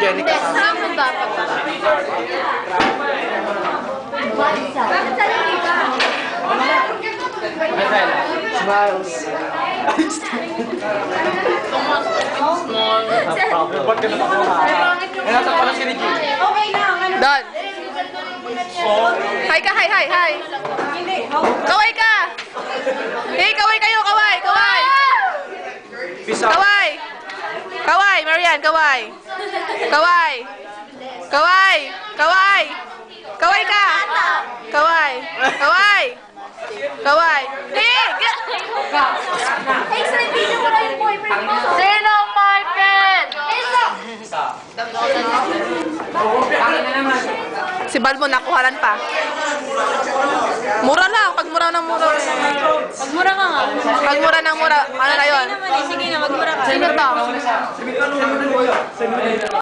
Jenny ka. Saan dapat? Bakit sa liga? Smiles. Small. Ba't ka nakuha? Eh, nasa pala si Reggie. Okay na. Don. Hi ka, hi, hi, hi. Kaway ka. Hey, kaway kayo, kaway, kaway. Peace out. Kaway. Kaway, Marian, kaway. Kaway. Kaway. Kaway. Kaway ka. Kaway. Kaway. Kaway. Hey! Hey, sa video mo na yung boyfriend mo. Sino ang boyfriend? Si Balmo nakuhalan pa. Mura lang, pag mura ng mura. Magmura ka nga. Pag mura ng mura, ano na yun? Sige na, magmura ka. Sino to?